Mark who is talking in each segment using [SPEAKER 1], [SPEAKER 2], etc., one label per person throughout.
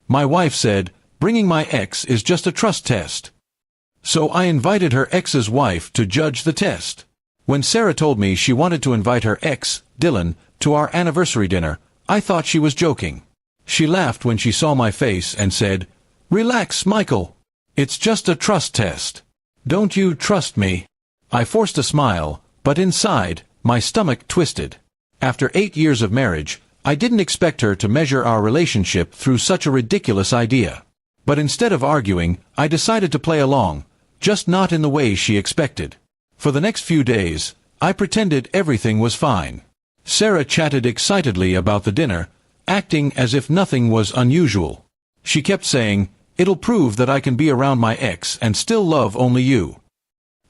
[SPEAKER 1] My wife said, bringing my ex is just a trust test. So I invited her ex's wife to judge the test. When Sarah told me she wanted to invite her ex, Dylan, to our anniversary dinner, I thought she was joking. She laughed when she saw my face and said, "Relax, Michael. It's just a trust test. Don't you trust me?" I forced a smile, but inside, my stomach twisted. After 8 years of marriage, I didn't expect her to measure our relationship through such a ridiculous idea. But instead of arguing, I decided to play along, just not in the way she expected. For the next few days, I pretended everything was fine. Sarah chatted excitedly about the dinner, acting as if nothing was unusual. She kept saying, "It'll prove that I can be around my ex and still love only you."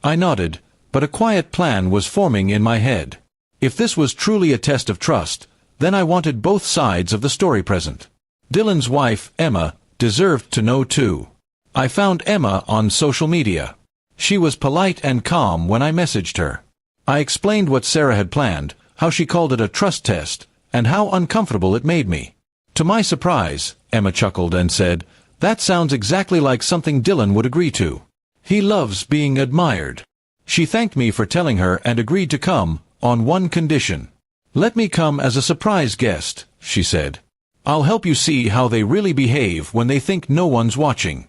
[SPEAKER 1] I nodded, but a quiet plan was forming in my head. If this was truly a test of trust, then I wanted both sides of the story present. Dylan's wife, Emma, deserved to know too. I found Emma on social media. She was polite and calm when I messaged her. I explained what Sarah had planned, how she called it a trust test, and how uncomfortable it made me. To my surprise, Emma chuckled and said, "That sounds exactly like something Dylan would agree to. He loves being admired." She thanked me for telling her and agreed to come, on one condition. "Let me come as a surprise guest," she said. "I'll help you see how they really behave when they think no one's watching."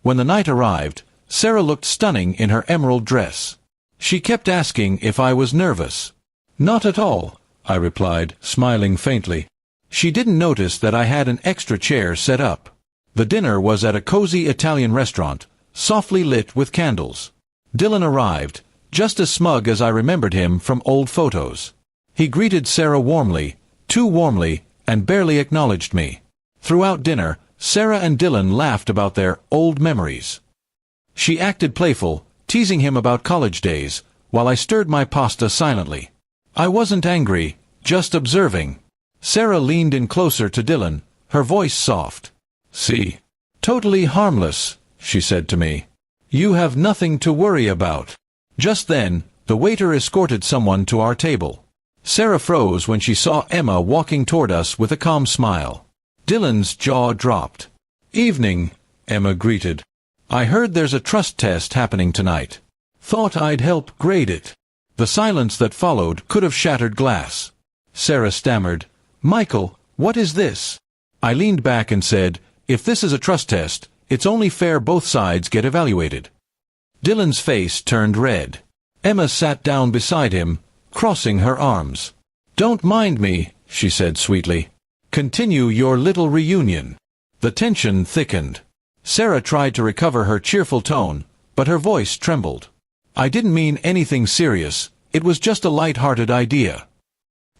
[SPEAKER 1] When the night arrived, Sarah looked stunning in her emerald dress. She kept asking if I was nervous. "Not at all," I replied, smiling faintly. She didn't notice that I had an extra chair set up. The dinner was at a cozy Italian restaurant, softly lit with candles. Dylan arrived, just as smug as I remembered him from old photos. He greeted Sarah warmly, too warmly, and barely acknowledged me. Throughout dinner, Sarah and Dylan laughed about their old memories. She acted playful, teasing him about college days, while I stirred my pasta silently. I wasn't angry, just observing. Sarah leaned in closer to Dylan, her voice soft. "See? Totally harmless," she said to me. "You have nothing to worry about." Just then, the waiter escorted someone to our table. Sarah froze when she saw Emma walking toward us with a calm smile. Dylan's jaw dropped. "Evening," Emma greeted. "I heard there's a trust test happening tonight. Thought I'd help grade it." The silence that followed could have shattered glass. Sarah stammered, "Michael, what is this?" I leaned back and said, "If this is a trust test, it's only fair both sides get evaluated." Dylan's face turned red. Emma sat down beside him, crossing her arms. "Don't mind me," she said sweetly. "Continue your little reunion." The tension thickened. Sarah tried to recover her cheerful tone, but her voice trembled. "I didn't mean anything serious, it was just a light-hearted idea."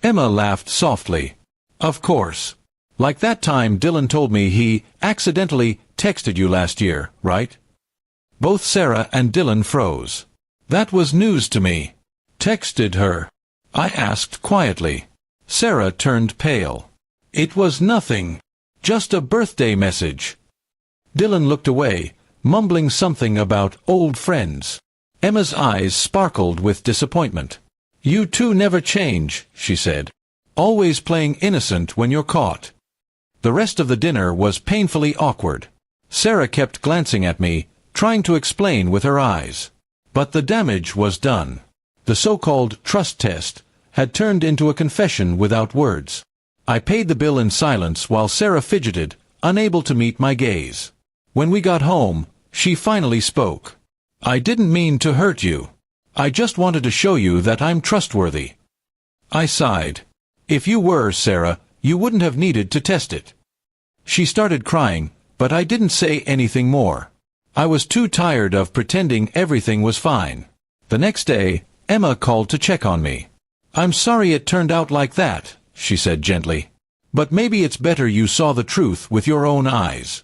[SPEAKER 1] Emma laughed softly. "Of course. Like that time Dylan told me he accidentally texted you last year, right?" Both Sarah and Dylan froze. That was news to me. "Texted her?" I asked quietly. Sarah turned pale. "It was nothing. Just a birthday message." Dylan looked away, mumbling something about old friends. Emma's eyes sparkled with disappointment. "You two never change," she said. "Always playing innocent when you're caught." The rest of the dinner was painfully awkward. Sarah kept glancing at me, trying to explain with her eyes. But the damage was done. The so-called trust test had turned into a confession without words. I paid the bill in silence while Sarah fidgeted, unable to meet my gaze. When we got home, she finally spoke. "I didn't mean to hurt you. I just wanted to show you that I'm trustworthy." I sighed. "If you were, Sarah, you wouldn't have needed to test it." She started crying, but I didn't say anything more. I was too tired of pretending everything was fine. The next day, Emma called to check on me. "I'm sorry it turned out like that," she said gently. "But maybe it's better you saw the truth with your own eyes."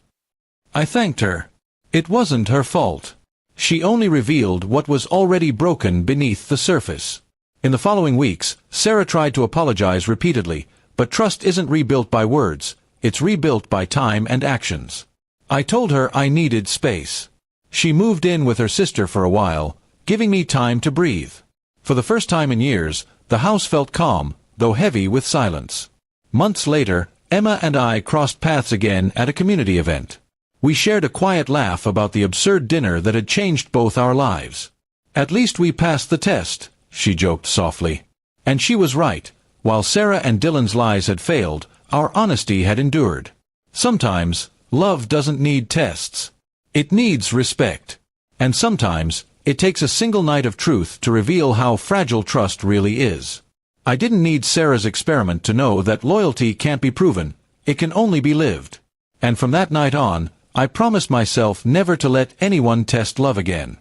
[SPEAKER 1] I thanked her. It wasn't her fault. She only revealed what was already broken beneath the surface. In the following weeks, Sarah tried to apologize repeatedly, but trust isn't rebuilt by words, it's rebuilt by time and actions. I told her I needed space. She moved in with her sister for a while, giving me time to breathe. For the first time in years, the house felt calm, though heavy with silence. Months later, Emma and I crossed paths again at a community event. We shared a quiet laugh about the absurd dinner that had changed both our lives. "At least we passed the test," she joked softly. And she was right. While Sarah and Dylan's lies had failed, our honesty had endured. Sometimes, love doesn't need tests. It needs respect. And sometimes, it takes a single night of truth to reveal how fragile trust really is. I didn't need Sarah's experiment to know that loyalty can't be proven, it can only be lived. And from that night on, I promised myself never to let anyone test love again.